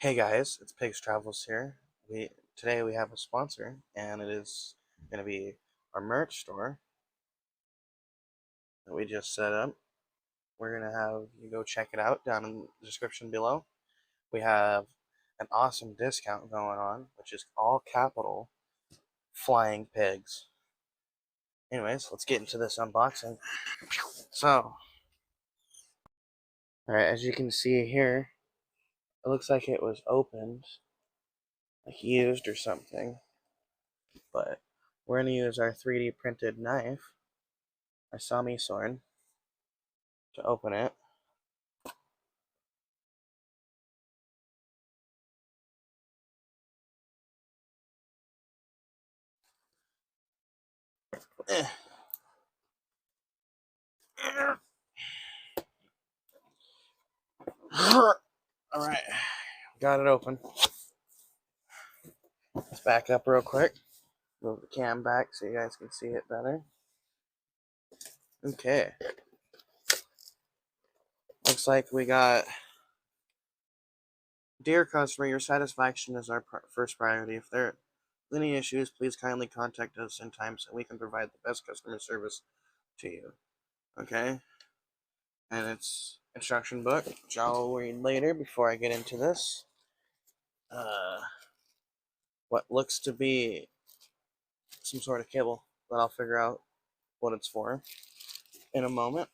Hey guys, it's Pigs Travels here. Today we have a sponsor, and it is going to be our merch store that we just set up. We're going to have you go check it out down in the description below. We have an awesome discount going on, which is all capital Flying Pigs. Anyways, let's get into this unboxing. So, alright, as you can see here, it looks like it was opened, like used or something. But we're going to use our 3D printed knife, our Sami sword, to open it. Alright, got it open. Let's back up real quick. Move the cam back so you guys can see it better. Okay. Looks like we got, dear customer, your satisfaction is our first priority. If there are any issues, please kindly contact us in time so we can provide the best customer service to you. Okay? And it's instruction book, which I'll read later before I get into this. What looks to be some sort of cable, but I'll figure out what it's for in a moment.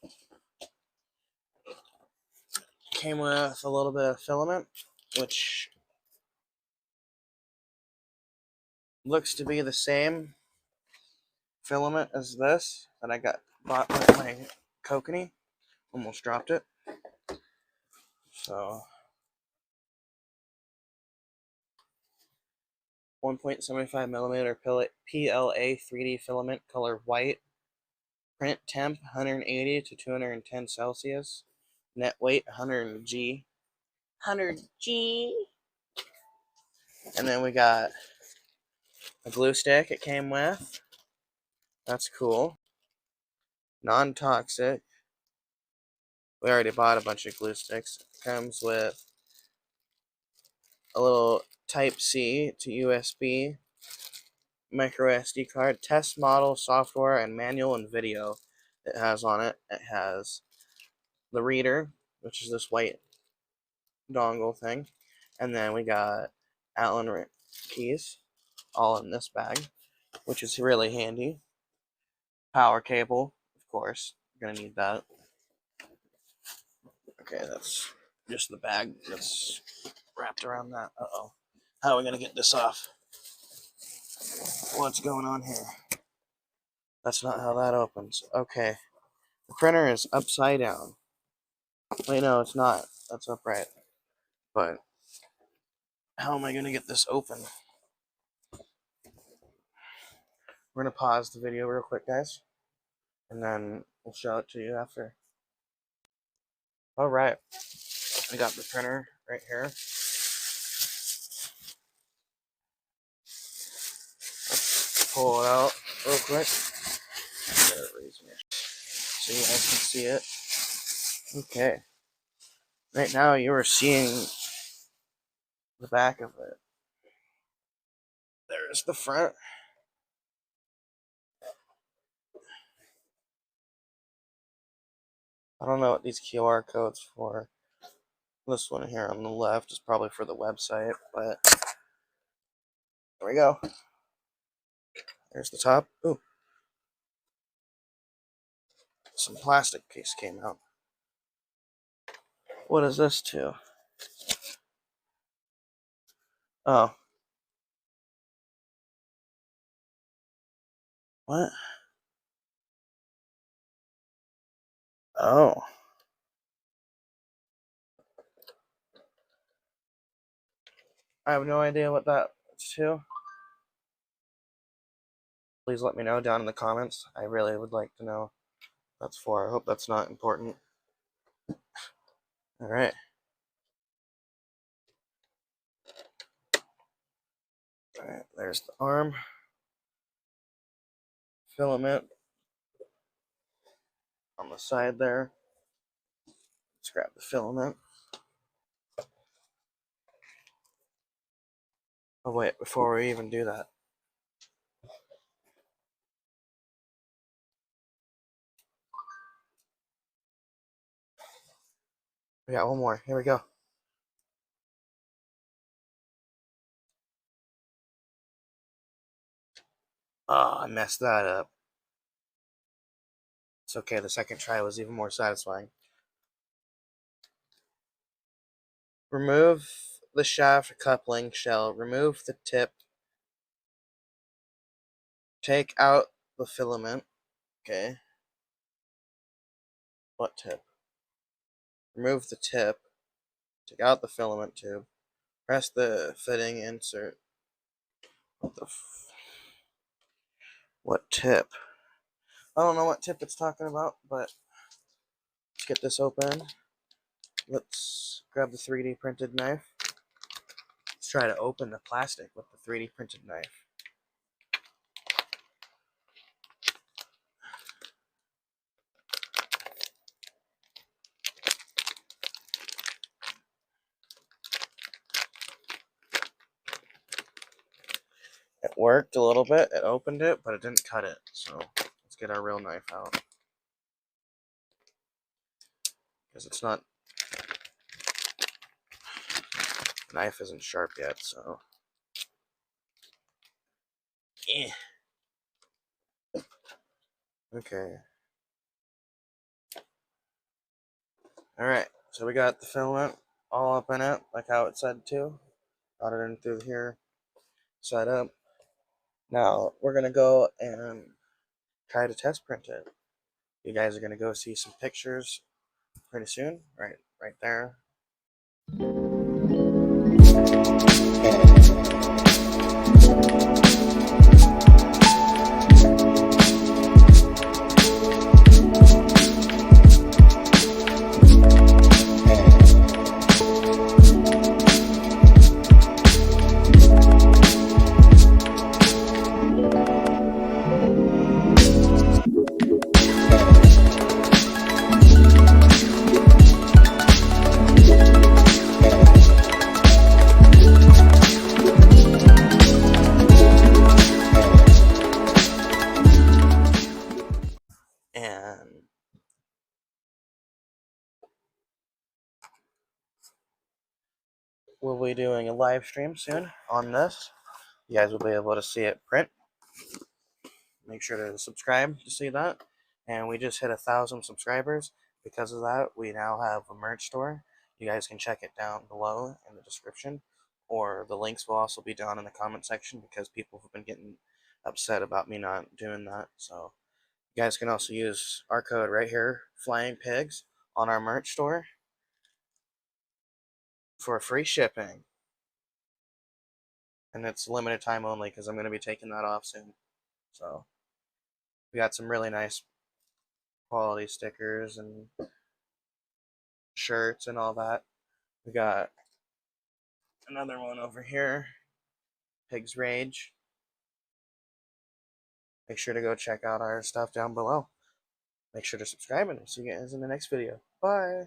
Came with a little bit of filament, which looks to be the same filament as this that I bought with my kokanee. Almost dropped it. So 1.75 millimeter PLA 3D filament, color white. Print temp 180 to 210 Celsius. Net weight 100 G. 100 G. And then we got a glue stick it came with. That's cool. Non-toxic. We already bought a bunch of glue sticks. It comes with a little Type-C to USB, micro SD card, test model, software, and manual and video it has on it. It has the reader, which is this white dongle thing, and then we got Allen keys, all in this bag, which is really handy. Power cable, of course, you're gonna need that. Okay, that's just the bag that's wrapped around that. Uh-oh. How are we gonna get this off? What's going on here? That's not how that opens. Okay. The printer is upside down. Wait, no, it's not. That's upright. But how am I gonna get this open? We're gonna pause the video real quick, guys, and then we'll show it to you after. Alright. I got the printer right here. Let's pull it out real quick. So you guys can see it. Okay. Right now you are seeing the back of it. There's the front. I don't know what these QR codes for. This one here on the left is probably for the website, but there we go. There's the top. Ooh. Some plastic piece came out. What is this to? Oh. What? Oh. I have no idea what that's to. Please let me know down in the comments. I really would like to know what that's for. I hope that's not important. Alright. Alright, there's the arm. Filament on the side there. Let's grab the filament. Oh wait, before we even do that. We got one more. Here we go. Oh, I messed that up. It's okay, the second try was even more satisfying. Remove the shaft coupling shell. Remove the tip. Take out the filament. Okay. What tip? Remove the tip. Take out the filament tube. Press the fitting insert. What tip? I don't know what tip it's talking about, but let's get this open. Let's grab the 3D printed knife. Let's try to open the plastic with the 3D printed knife. It worked a little bit. It opened it, but it didn't cut it. So let's get our real knife out. Because it's not... The knife isn't sharp yet, so... Yeah. Okay. Alright, so we got the filament all up in it, like how it said to. Got it in through here, set up. Now, we're going to go and try to test print it. You guys are going to go see some pictures pretty soon, right there. And we'll be doing a live stream soon on this. You guys will be able to see it print. Make sure to subscribe to see that. And we just hit 1,000 subscribers. Because of that, we now have a merch store. You guys can check it down below in the description, or the links will also be down in the comment section because people have been getting upset about me not doing that. So you guys can also use our code right here, Flying Pigs, on our merch store for free shipping. And it's limited time only because I'm going to be taking that off soon. So we got some really nice quality stickers and shirts and all that. We got another one over here, Pig's Rage. Make sure to go check out our stuff down below. Make sure to subscribe and we'll see you guys in the next video. Bye!